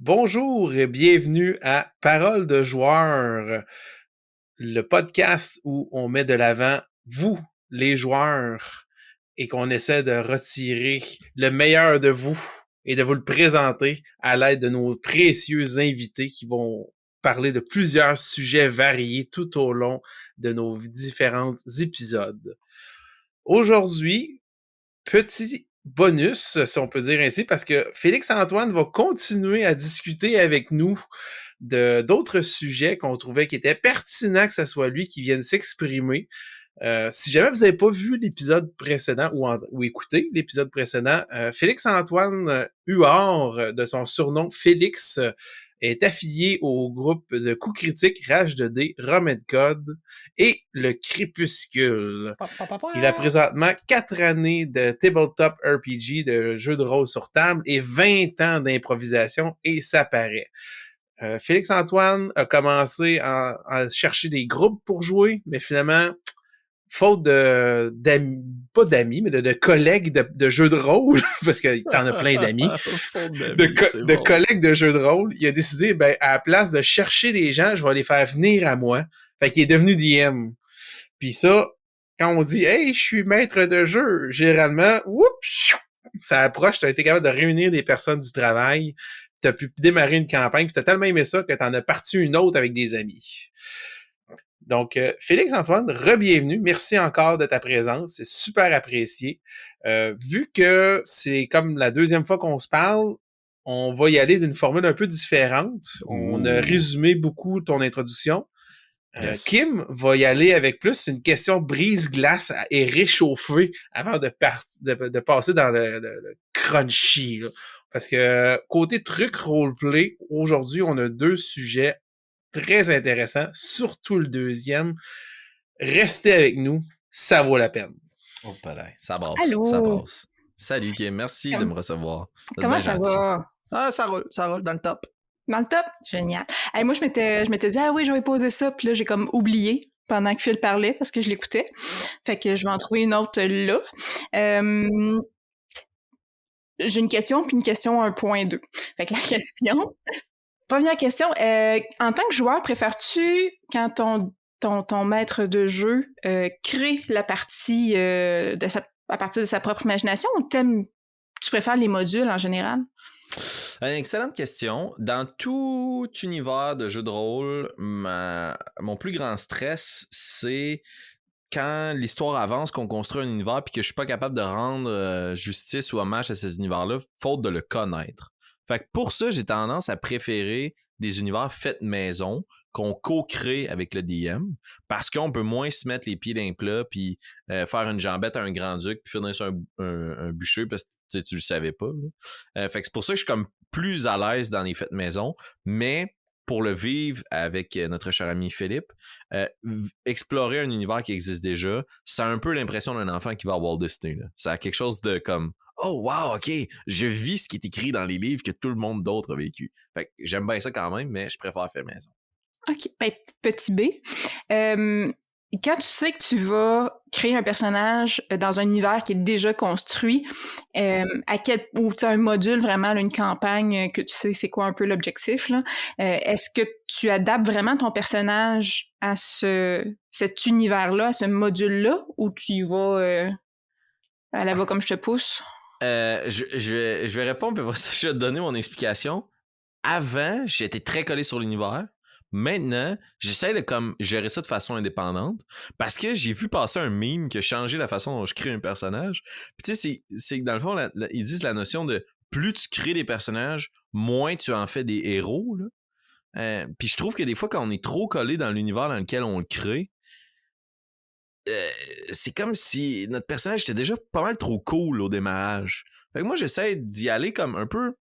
Bonjour et bienvenue à Parole de joueur, le podcast où on met de l'avant vous, les joueurs, et qu'on essaie de retirer le meilleur de vous et de vous le présenter à l'aide de nos précieux invités qui vont parler de plusieurs sujets variés tout au long de nos différents épisodes. Aujourd'hui, petit bonus, si on peut dire ainsi, parce que Félix-Antoine va continuer à discuter avec nous d'autres sujets qu'on trouvait qui étaient pertinents que ce soit lui qui vienne s'exprimer. Si jamais vous n'avez pas vu l'épisode précédent ou écouté l'épisode précédent, Félix-Antoine Huard, de son surnom Félix, est affilié au groupe de coups critiques Rage de dés, Rum Code et le Crépuscule. Il a présentement 4 années de tabletop RPG, de jeux de rôle sur table, et 20 ans d'improvisation, et ça paraît. Félix-Antoine a commencé à chercher des groupes pour jouer, mais finalement, faute d'amis, pas d'amis, mais de collègues de jeux de rôle, parce que t'en as plein d'amis, de collègues de jeux de rôle, il a décidé, à la place de chercher des gens, je vais les faire venir à moi. Fait qu'il est devenu DM. Puis ça, quand on dit « Hey, je suis maître de jeu », généralement, ça approche, t'as été capable de réunir des personnes du travail, t'as pu démarrer une campagne, puis t'as tellement aimé ça que t'en as parti une autre avec des amis. Donc, Félix-Antoine, re-bienvenue. Merci encore de ta présence. C'est super apprécié. Vu que c'est comme la deuxième fois qu'on se parle, on va y aller d'une formule un peu différente. On a résumé beaucoup ton introduction. Yes. Kim va y aller avec plus une question brise-glace et réchauffée avant de passer dans le crunchy. Là. Parce que côté truc roleplay, aujourd'hui, on a 2 sujets très intéressants, surtout le deuxième. Restez avec nous, ça vaut la peine. Oh, ça brasse, Allô? ça brasse. Salut Kim, merci de me recevoir. Comment ça va? Ah, ça roule dans le top. Dans le top? Génial. Hey, moi, je m'étais dit, ah oui, je vais poser ça, puis là, j'ai comme oublié pendant que Phil parlait parce que je l'écoutais. Fait que je vais en trouver une autre là. J'ai une question, puis une question 1.2. Fait que la question... Première question, en tant que joueur, préfères-tu quand ton maître de jeu crée la partie à partir de sa propre imagination ou tu préfères les modules en général? Une excellente question. Dans tout univers de jeu de rôle, mon plus grand stress, c'est quand l'histoire avance, qu'on construit un univers puis que je suis pas capable de rendre justice ou hommage à cet univers-là, faute de le connaître. Fait que pour ça, j'ai tendance à préférer des univers faits maison qu'on co-crée avec le DM parce qu'on peut moins se mettre les pieds d'un plat puis faire une jambette à un grand-duc puis finir sur un bûcher parce que tu le savais pas. Fait que c'est pour ça que je suis comme plus à l'aise dans les faits maison, mais pour le vivre avec notre cher ami Philippe, explorer un univers qui existe déjà, ça a un peu l'impression d'un enfant qui va à Walt Disney. Là. Ça a quelque chose de comme « Oh, wow, OK, je vis ce qui est écrit dans les livres que tout le monde d'autre a vécu. » Fait que j'aime bien ça quand même, mais je préfère faire maison. OK. Ben, petit B. Quand tu sais que tu vas créer un personnage dans un univers qui est déjà construit, ou tu as un module vraiment, là, une campagne que tu sais c'est quoi un peu l'objectif, là, est-ce que tu adaptes vraiment ton personnage à cet univers-là, à ce module-là, ou tu y vas à la va comme je te pousse? Je vais répondre, puis après ça, je vais te donner mon explication. Avant, j'étais très collé sur l'univers. Maintenant, j'essaie de comme gérer ça de façon indépendante parce que j'ai vu passer un meme qui a changé la façon dont je crée un personnage. Puis tu sais, c'est que dans le fond, ils disent la notion de plus tu crées des personnages, moins tu en fais des héros. Là. Puis je trouve que des fois, quand on est trop collé dans l'univers dans lequel on le crée, c'est comme si notre personnage était déjà pas mal trop cool au démarrage. Fait que moi, j'essaie d'y aller comme un peu...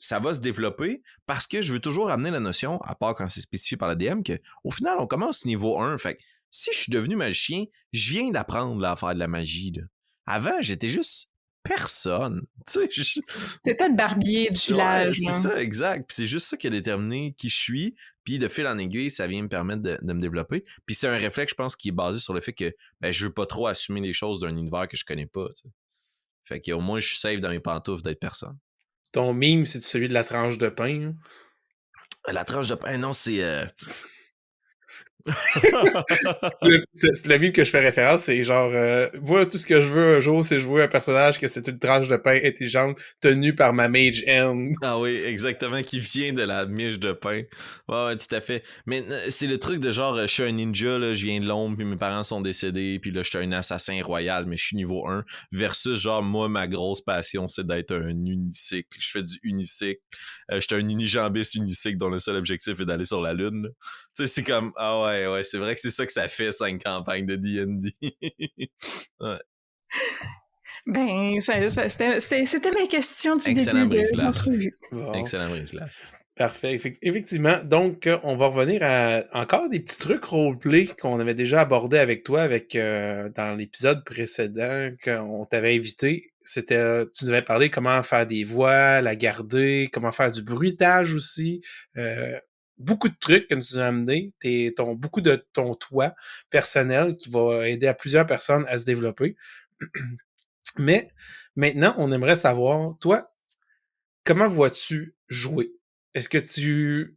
Ça va se développer parce que je veux toujours amener la notion, à part quand c'est spécifié par la DM, qu'au final, on commence niveau 1. Fait que si je suis devenu magicien, je viens d'apprendre là, à faire de la magie. Là. Avant, j'étais juste personne. T'étais le barbier du village. Ouais, c'est ça, exact. Puis c'est juste ça qui a déterminé qui je suis. Puis de fil en aiguille, ça vient me permettre de me développer. Puis c'est un réflexe, je pense, qui est basé sur le fait que je veux pas trop assumer les choses d'un univers que je connais pas. T'sais. Fait qu'au moins, je suis safe dans mes pantoufles d'être personne. Ton meme, c'est celui de la tranche de pain? La tranche de pain, non, c'est... C'est le mime que je fais référence, c'est genre, moi, tout ce que je veux un jour, c'est jouer un personnage que c'est une tranche de pain intelligente tenue par ma mage hand. Ah oui, exactement, qui vient de la miche de pain. Ouais, tout à fait. Mais c'est le truc de genre, je suis un ninja, là, je viens de l'ombre, puis mes parents sont décédés, puis là, je suis un assassin royal, mais je suis niveau 1. Versus, genre, moi, ma grosse passion, c'est d'être un unicycle. Je fais du unicycle. Je suis un unijambiste unicycle dont le seul objectif est d'aller sur la lune. Tu sais, c'est comme, ah ouais, c'est vrai que c'est ça que ça fait, 5 campagnes de D&D. Ouais. Ben, c'était mes questions du Excellent début de brise-glace. l'entrevue. Bon. Excellent brise-glace. Parfait. Effectivement. Donc, on va revenir à encore des petits trucs roleplay qu'on avait déjà abordés avec toi dans l'épisode précédent qu'on t'avait invité. C'était, tu nous avais parlé comment faire des voix, la garder, comment faire du bruitage aussi. Beaucoup de trucs que tu nous as amenés. Beaucoup de ton toi personnel qui va aider à plusieurs personnes à se développer. Mais maintenant, on aimerait savoir, toi, comment vois-tu jouer? Est-ce que tu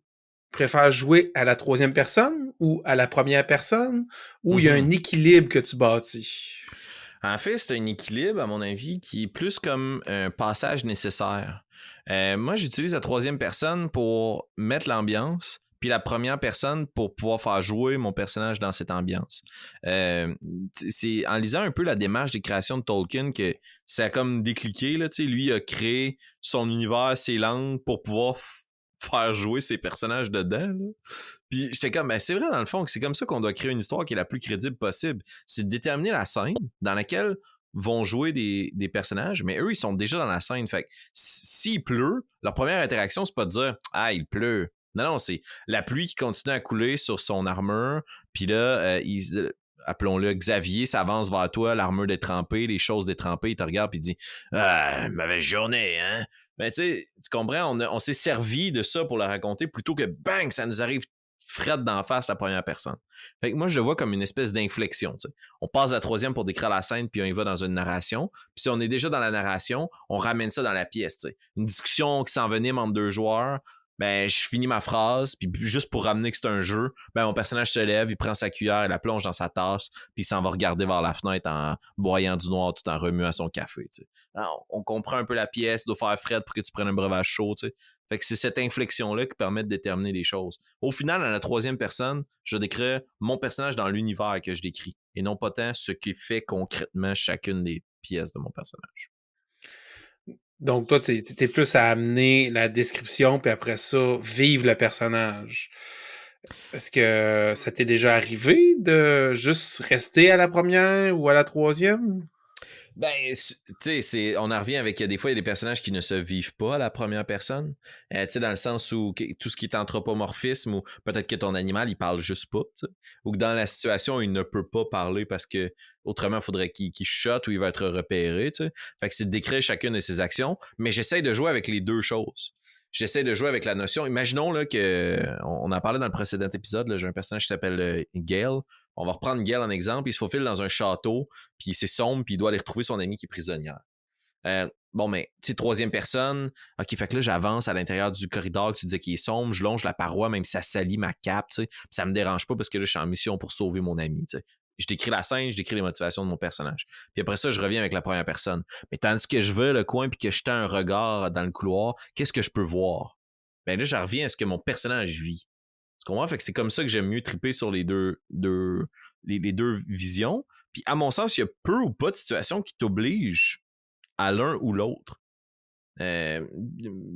préfères jouer à la troisième personne ou à la première personne ou il y a un équilibre que tu bâtis? En fait, c'est un équilibre, à mon avis, qui est plus comme un passage nécessaire. Moi, j'utilise la troisième personne pour mettre l'ambiance, puis la première personne pour pouvoir faire jouer mon personnage dans cette ambiance. C'est en lisant un peu la démarche des créations de Tolkien que ça a comme décliqué. Là, lui a créé son univers, ses langues pour pouvoir faire jouer ses personnages dedans. Là. Puis j'étais comme, ben c'est vrai dans le fond que c'est comme ça qu'on doit créer une histoire qui est la plus crédible possible. C'est de déterminer la scène dans laquelle vont jouer des personnages, mais eux, ils sont déjà dans la scène. Fait que s'il pleut, leur première interaction, c'est pas de dire « Ah, il pleut ». Non, c'est la pluie qui continue à couler sur son armure, puis là, appelons-le Xavier, s'avance vers toi, l'armure détrempée, les choses détrempées, il te regarde puis il dit « Ah, mauvaise journée, hein? » Ben tu sais, tu comprends, on s'est servi de ça pour le raconter plutôt que bang, ça nous arrive frette d'en face la première personne. Fait que moi, je le vois comme une espèce d'inflexion. T'sais. On passe à la troisième pour décrire la scène, puis on y va dans une narration. Puis si on est déjà dans la narration, on ramène ça dans la pièce. T'sais. Une discussion qui s'envenime entre deux joueurs, ben je finis ma phrase, puis juste pour ramener que c'est un jeu, ben mon personnage se lève, il prend sa cuillère, il la plonge dans sa tasse, puis il s'en va regarder vers la fenêtre en boyant du noir tout en remuant son café. Alors, on comprend un peu la pièce, il doit faire fret pour que tu prennes un breuvage chaud. T'sais. Fait que c'est cette inflexion-là qui permet de déterminer les choses. Au final, à la troisième personne, je décris mon personnage dans l'univers que je décris, et non pas tant ce qui fait concrètement chacune des pièces de mon personnage. Donc, toi, t'es plus à amener la description, puis après ça, vivre le personnage. Est-ce que ça t'est déjà arrivé de juste rester à la première ou à la troisième? Ben, tu sais, on en revient avec des fois, il y a des personnages qui ne se vivent pas à la première personne. Tu sais, dans le sens où tout ce qui est anthropomorphisme, ou peut-être que ton animal, il parle juste pas, t'sais. Ou que dans la situation, il ne peut pas parler parce que autrement, il faudrait qu'il chuchote ou il va être repéré, tu sais. Fait que c'est de décrire chacune de ses actions, mais j'essaie de jouer avec les deux choses. J'essaie de jouer avec la notion. Imaginons là, on en parlait dans le précédent épisode, là, j'ai un personnage qui s'appelle Gale. On va reprendre Gale en exemple. Il se faufile dans un château, puis c'est sombre, puis il doit aller retrouver son ami qui est prisonnière. Bon, mais, tu sais, troisième personne. OK, fait que là, j'avance à l'intérieur du corridor que tu disais qu'il est sombre. Je longe la paroi, même si ça salit ma cape, tu sais. Ça me dérange pas parce que là, je suis en mission pour sauver mon ami, tu sais. Je décris la scène, je décris les motivations de mon personnage. Puis après ça, je reviens avec la première personne. Mais tandis que je vais le coin puis que je tends un regard dans le couloir, qu'est-ce que je peux voir? Ben là, je reviens à ce que mon personnage vit. Tu comprends? Fait que c'est comme ça que j'aime mieux triper sur les deux visions. Puis à mon sens, il y a peu ou pas de situations qui t'obligent à l'un ou l'autre. Je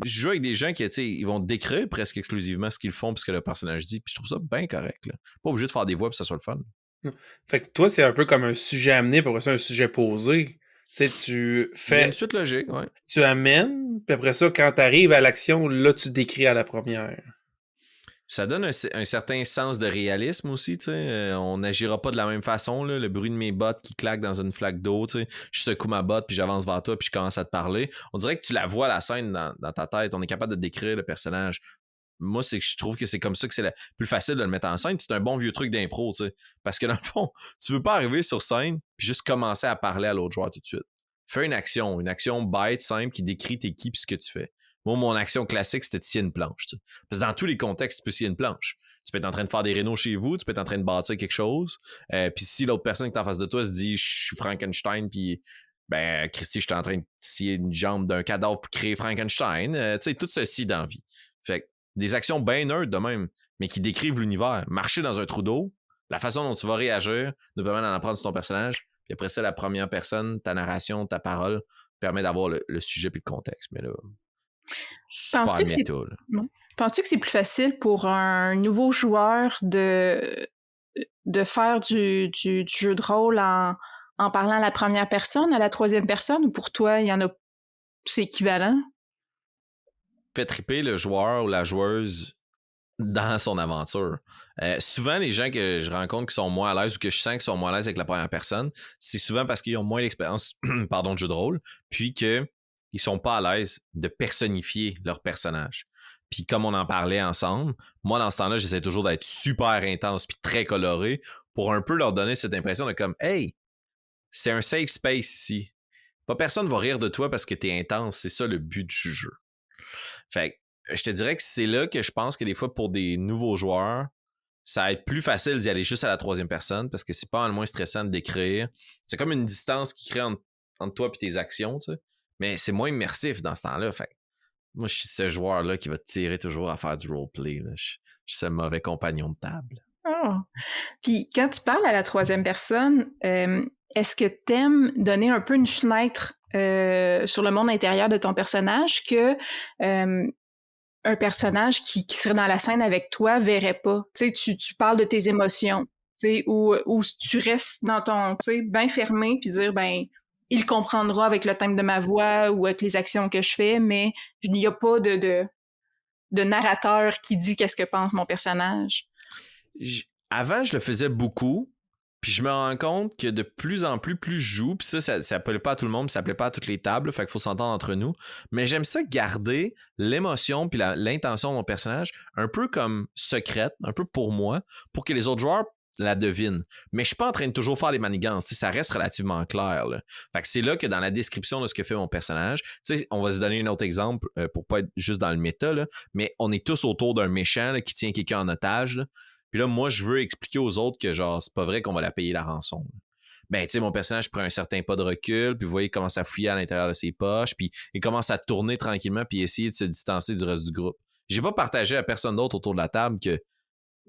joue avec des gens qui, tu sais, ils vont décrire presque exclusivement ce qu'ils font puis ce que le personnage dit. Puis je trouve ça bien correct. Là. Pas obligé de faire des voix pour que ça soit le fun. Fait que toi, c'est un peu comme un sujet amené, puis après ça, un sujet posé. Tu sais, tu Il y a fais... une suite logique, ouais. Tu amènes, puis après ça, quand t'arrives à l'action, là, tu décris à la première. Ça donne un certain sens de réalisme aussi, tu sais. On n'agira pas de la même façon, là. Le bruit de mes bottes qui claquent dans une flaque d'eau, tu sais. Je secoue ma botte, puis j'avance vers toi, puis je commence à te parler. On dirait que tu la vois, la scène, dans ta tête. On est capable de décrire le personnage. Moi, c'est que je trouve que c'est comme ça que c'est plus facile de le mettre en scène. C'est un bon vieux truc d'impro, tu sais. Parce que dans le fond, tu veux pas arriver sur scène, puis juste commencer à parler à l'autre joueur tout de suite. Fais une action bête, simple, qui décrit t'es qui puis ce que tu fais. Moi, mon action classique, c'était de scier une planche. Tu sais. Parce que dans tous les contextes, tu peux scier une planche. Tu peux être en train de faire des rénaux chez vous, tu peux être en train de bâtir quelque chose. Puis si l'autre personne qui est en face de toi se dit « Je suis Frankenstein », puis ben, Christy, je suis en train de scier une jambe d'un cadavre pour créer Frankenstein. Tu sais, tout ceci dans la vie. Fait que des actions bien neutres de même, mais qui décrivent l'univers. Marcher dans un trou d'eau, la façon dont tu vas réagir nous permet d'en apprendre sur ton personnage. Puis après ça, la première personne, ta narration, ta parole, permet d'avoir le sujet puis le contexte. Mais là, super Penses-tu que méta. Là. ouais. Penses-tu que c'est plus facile pour un nouveau joueur de faire du jeu de rôle en parlant à la première personne, à la troisième personne, ou pour toi, il y en a, c'est équivalent? Fait triper le joueur ou la joueuse dans son aventure. Souvent, les gens que je rencontre qui sont moins à l'aise ou que je sens qu'ils sont moins à l'aise avec la première personne, c'est souvent parce qu'ils ont moins d'expérience de jeu de rôle, puis qu'ils sont pas à l'aise de personnifier leur personnage. Puis comme on en parlait ensemble, moi, dans ce temps-là, j'essaie toujours d'être super intense puis très coloré pour un peu leur donner cette impression de comme « Hey, c'est un safe space ici. Pas personne va rire de toi parce que t'es intense. C'est ça le but du jeu. » Fait que je te dirais que c'est là que je pense que des fois, pour des nouveaux joueurs, ça va être plus facile d'y aller juste à la troisième personne parce que c'est pas le moins stressant de décrire. C'est comme une distance qui crée entre toi et tes actions, tu sais. Mais c'est moins immersif dans ce temps-là. Fait que moi, je suis ce joueur-là qui va te tirer toujours à faire du roleplay. Là. Je suis ce mauvais compagnon de table. Oh. Puis quand tu parles à la troisième personne, est-ce que t'aimes donner un peu une fenêtre sur le monde intérieur de ton personnage que un personnage qui serait dans la scène avec toi verrait pas? Tu sais, tu parles de tes émotions, tu sais, ou tu restes dans ton, tu sais, bien fermé, puis dire, ben, il comprendra avec le thème de ma voix ou avec les actions que je fais, mais il n'y a pas de narrateur qui dit qu'est-ce que pense mon personnage. Avant, je le faisais beaucoup, puis je me rends compte que de plus en plus je joue, puis ça plaît pas à tout le monde, puis ça plaît pas à toutes les tables, fait qu'il faut s'entendre entre nous, mais j'aime ça garder l'émotion puis l'intention de mon personnage un peu comme secrète, un peu pour moi, pour que les autres joueurs la devinent. Mais je suis pas en train de toujours faire les manigances, ça reste relativement clair. Là. Fait que c'est là que dans la description de ce que fait mon personnage, on va se donner un autre exemple pour pas être juste dans le méta, là, mais on est tous autour d'un méchant là, qui tient quelqu'un en otage, là. Puis là, moi, je veux expliquer aux autres que, genre, c'est pas vrai qu'on va la payer la rançon. Ben, tu sais, mon personnage prend un certain pas de recul, puis vous voyez, il commence à fouiller à l'intérieur de ses poches, puis il commence à tourner tranquillement, puis essayer de se distancer du reste du groupe. J'ai pas partagé à personne d'autre autour de la table que,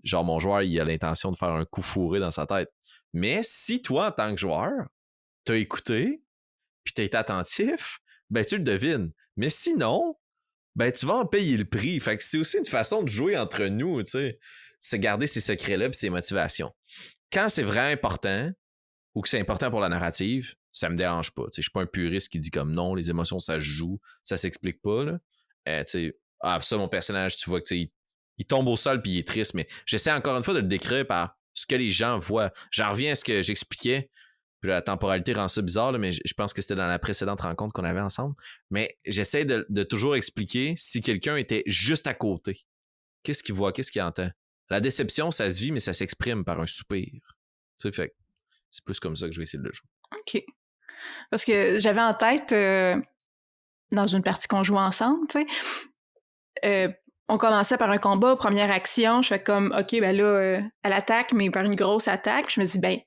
genre, mon joueur, il a l'intention de faire un coup fourré dans sa tête. Mais si toi, en tant que joueur, t'as écouté, puis t'as été attentif, ben, tu le devines. Mais sinon, ben, tu vas en payer le prix. Fait que c'est aussi une façon de jouer entre nous, tu sais. C'est garder ces secrets-là et ces motivations. Quand c'est vraiment important, ou que c'est important pour la narrative, ça me dérange pas. Je suis pas un puriste qui dit comme non, les émotions, ça se joue, ça s'explique pas. Là. Ça, mon personnage, tu vois que il tombe au sol puis il est triste, mais j'essaie encore une fois de le décrire par ce que les gens voient. J'en reviens à ce que j'expliquais. Puis la temporalité rend ça bizarre, là, mais je pense que c'était dans la précédente rencontre qu'on avait ensemble. Mais j'essaie de toujours expliquer si quelqu'un était juste à côté. Qu'est-ce qu'il voit, qu'est-ce qu'il entend? La déception, ça se vit, mais ça s'exprime par un soupir. Tu sais, fait c'est plus comme ça que je vais essayer de le jouer. OK. Parce que j'avais en tête, dans une partie qu'on jouait ensemble, tu sais, on commençait par un combat, première action, je fais comme, OK, ben là, elle attaque, mais par une grosse attaque. Je me dis, ben,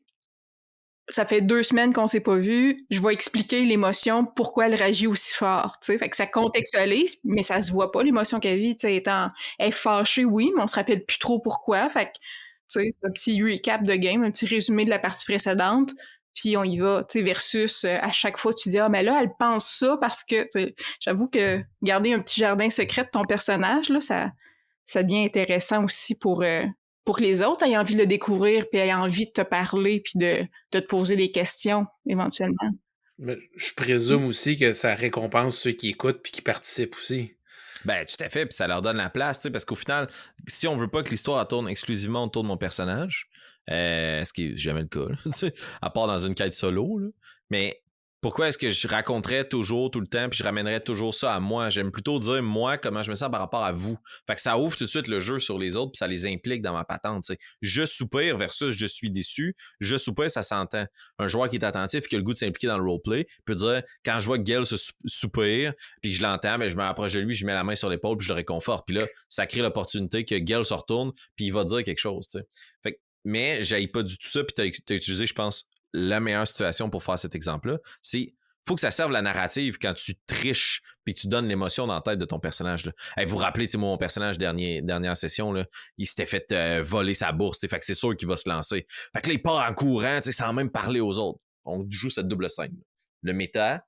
ça fait 2 semaines qu'on s'est pas vu, je vais expliquer l'émotion, pourquoi elle réagit aussi fort, tu sais. Fait que ça contextualise, mais ça se voit pas, l'émotion qu'elle vit, tu sais, elle est fâchée, oui, mais on se rappelle plus trop pourquoi. Fait que, tu sais, un petit recap de game, un petit résumé de la partie précédente, puis on y va, tu sais, versus à chaque fois tu dis, ah, mais là, elle pense ça parce que, tu sais, j'avoue que garder un petit jardin secret de ton personnage, là, ça devient intéressant aussi pour que les autres aient envie de le découvrir, puis aient envie de te parler, puis de te poser des questions, éventuellement. Mais je présume aussi que ça récompense ceux qui écoutent puis qui participent aussi. Ben, tout à fait, puis ça leur donne la place, tu sais, parce qu'au final, si on veut pas que l'histoire tourne exclusivement autour de mon personnage, ce qui est jamais le cas, là, à part dans une quête solo, là, mais Pourquoi est-ce que je raconterais toujours, tout le temps, puis je ramènerais toujours ça à moi? J'aime plutôt dire, moi, comment je me sens par rapport à vous. Fait que ça ouvre tout de suite le jeu sur les autres, puis ça les implique dans ma patente. T'sais. Je soupire versus je suis déçu. Je soupire, ça s'entend. Un joueur qui est attentif, qui a le goût de s'impliquer dans le roleplay, peut dire, quand je vois que Gale se soupire, puis que je l'entends, ben, je me rapproche de lui, je mets la main sur l'épaule, puis je le réconforte. Puis là, ça crée l'opportunité que Gale se retourne, puis il va dire quelque chose. T'sais. Fait que, mais j'haïs pas du tout ça, puis t'as utilisé, je pense, la meilleure situation pour faire cet exemple-là, c'est faut que ça serve la narrative quand tu triches puis tu donnes l'émotion dans la tête de ton personnage. Là. Hey, vous vous rappelez, moi, mon personnage dernière session, là, il s'était fait voler sa bourse, fait que c'est sûr qu'il va se lancer. Fait que là, il part en courant sans même parler aux autres. On joue cette double scène. Le méta,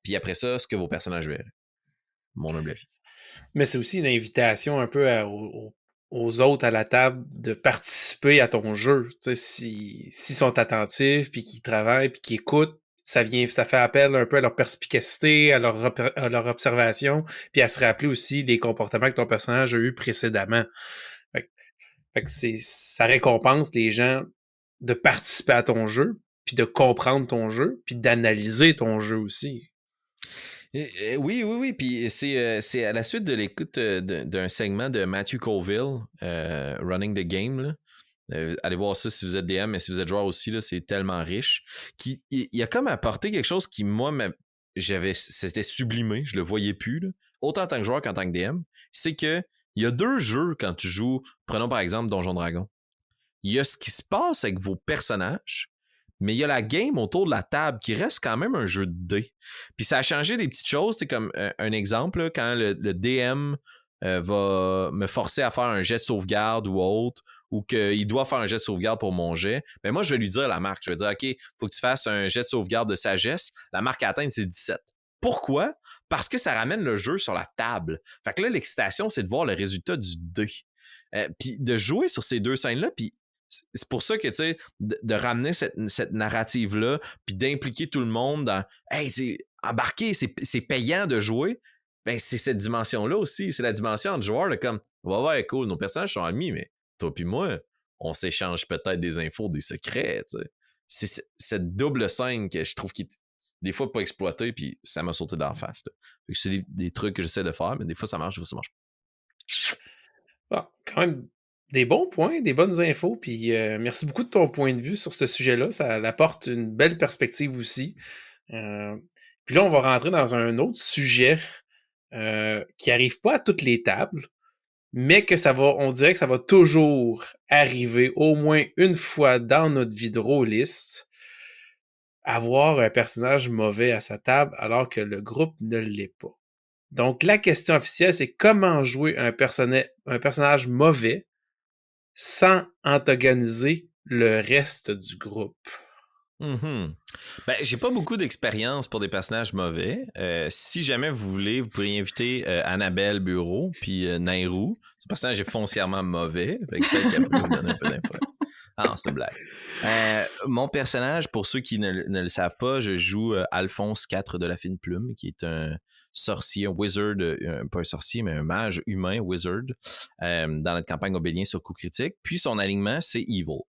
puis après ça, ce que vos personnages verraient. Mon humble avis. Mais c'est aussi une invitation un peu aux autres à la table de participer à ton jeu. S'ils sont attentifs, puis qu'ils travaillent, puis qu'ils écoutent, ça fait appel un peu à leur perspicacité, à leur observation, puis à se rappeler aussi des comportements que ton personnage a eu précédemment. Fait que ça récompense les gens de participer à ton jeu, puis de comprendre ton jeu, puis d'analyser ton jeu aussi. Oui. Puis c'est à la suite de l'écoute d'un segment de Matthew Colville, Running the Game. Là. Allez voir ça si vous êtes DM, mais si vous êtes joueur aussi, là, c'est tellement riche. Il a comme apporté quelque chose qui, moi, c'était sublimé, je le voyais plus, là, autant en tant que joueur qu'en tant que DM. C'est que il y a 2 jeux quand tu joues, prenons par exemple Donjon Dragon. Il y a ce qui se passe avec vos personnages, mais il y a la game autour de la table qui reste quand même un jeu de dés. Puis ça a changé des petites choses. C'est comme un exemple, là, quand le DM va me forcer à faire un jet de sauvegarde ou autre, ou qu'il doit faire un jet de sauvegarde pour mon jet, ben moi, je vais lui dire la marque. Je vais dire, OK, il faut que tu fasses un jet de sauvegarde de sagesse. La marque à atteindre, c'est 17. Pourquoi? Parce que ça ramène le jeu sur la table. Fait que là, l'excitation, c'est de voir le résultat du dé. Puis de jouer sur ces 2 scènes-là, puis c'est pour ça que, tu sais, de ramener cette narrative-là, puis d'impliquer tout le monde dans « Hey, c'est embarqué, c'est payant de jouer », ben c'est cette dimension-là aussi. C'est la dimension de joueur de comme « Ouais, cool, nos personnages sont amis, mais toi puis moi, on s'échange peut-être des infos, des secrets, tu sais. » C'est cette double scène que je trouve qui est des fois pas exploitée, puis ça m'a sauté d'en face. Là. C'est des trucs que j'essaie de faire, mais des fois ça marche, des fois ça marche pas. Bon, quand même des bons points, des bonnes infos, puis merci beaucoup de ton point de vue sur ce sujet-là. Ça apporte une belle perspective aussi. Puis là, on va rentrer dans un autre sujet qui arrive pas à toutes les tables, mais que on dirait que ça va toujours arriver au moins une fois dans notre vie de rôliste, avoir un personnage mauvais à sa table alors que le groupe ne l'est pas. Donc, la question officielle, c'est comment jouer un personnage mauvais sans antagoniser le reste du groupe. Ben, j'ai pas beaucoup d'expérience pour des personnages mauvais. Si jamais vous voulez, vous pourriez inviter Annabelle Bureau puis Nairou. Ce personnage est foncièrement mauvais. Fait que peut-être qu'elle pourrait vous donner un peu d'influence. Ah, c'est une blague. Mon personnage, pour ceux qui ne le savent pas, je joue Alphonse IV de la Fine Plume, qui est un sorcier, un wizard, pas un sorcier, mais un mage humain wizard dans notre campagne Obélien sur coup critique. Puis son alignement, c'est Evil.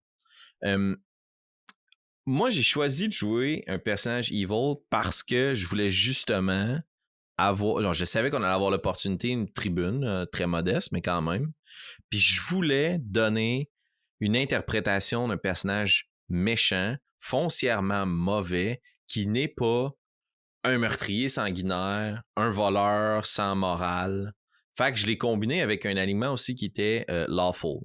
Moi, j'ai choisi de jouer un personnage evil parce que je voulais justement avoir... Genre, je savais qu'on allait avoir l'opportunité, une tribune très modeste, mais quand même. Puis je voulais donner une interprétation d'un personnage méchant, foncièrement mauvais, qui n'est pas un meurtrier sanguinaire, un voleur sans morale. Fait que je l'ai combiné avec un alignement aussi qui était lawful.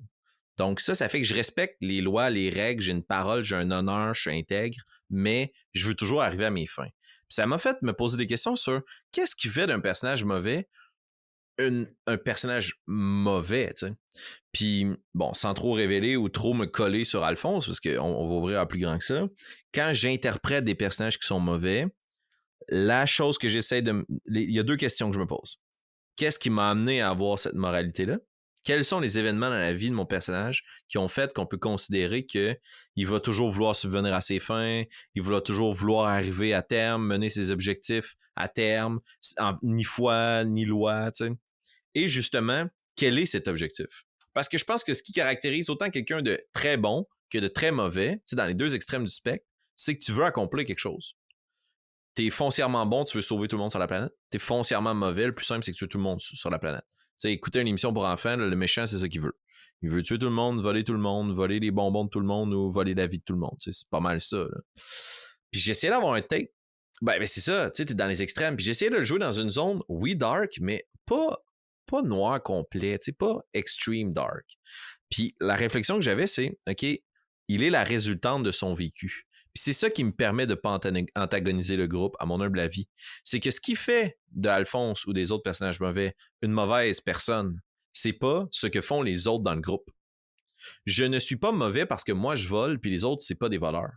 Donc ça fait que je respecte les lois, les règles, j'ai une parole, j'ai un honneur, je suis intègre, mais je veux toujours arriver à mes fins. Puis ça m'a fait me poser des questions sur qu'est-ce qui fait d'un personnage mauvais un personnage mauvais, tu sais. Puis, bon, sans trop révéler ou trop me coller sur Alphonse, parce qu'on va ouvrir à plus grand que ça, quand j'interprète des personnages qui sont mauvais, la chose que j'essaie de... Il y a 2 questions que je me pose. Qu'est-ce qui m'a amené à avoir cette moralité-là? Quels sont les événements dans la vie de mon personnage qui ont fait qu'on peut considérer qu'il va toujours vouloir subvenir à ses fins, il va toujours vouloir arriver à terme, mener ses objectifs à terme, ni foi, ni loi, tu sais. Et justement, quel est cet objectif? Parce que je pense que ce qui caractérise autant quelqu'un de très bon que de très mauvais, tu sais, dans les 2 extrêmes du spectre, c'est que tu veux accomplir quelque chose. T'es foncièrement bon, tu veux sauver tout le monde sur la planète. T'es foncièrement mauvais, le plus simple, c'est que tu veux tout le monde sur la planète. Tu sais, écouter une émission pour enfants, là, le méchant, c'est ça qu'il veut. Il veut tuer tout le monde, voler les bonbons de tout le monde ou voler la vie de tout le monde. Tu sais, c'est pas mal ça, là. Puis j'essayais d'avoir un take. Ben c'est ça, tu sais, t'es dans les extrêmes. Puis j'essayais de le jouer dans une zone, oui, dark, mais pas noir complet, tu sais, pas extreme dark. Puis la réflexion que j'avais, c'est, OK, il est la résultante de son vécu. Puis c'est ça qui me permet de pas antagoniser le groupe, à mon humble avis. C'est que ce qui fait de Alphonse ou des autres personnages mauvais une mauvaise personne, c'est pas ce que font les autres dans le groupe. Je ne suis pas mauvais parce que moi je vole, puis les autres, c'est pas des voleurs.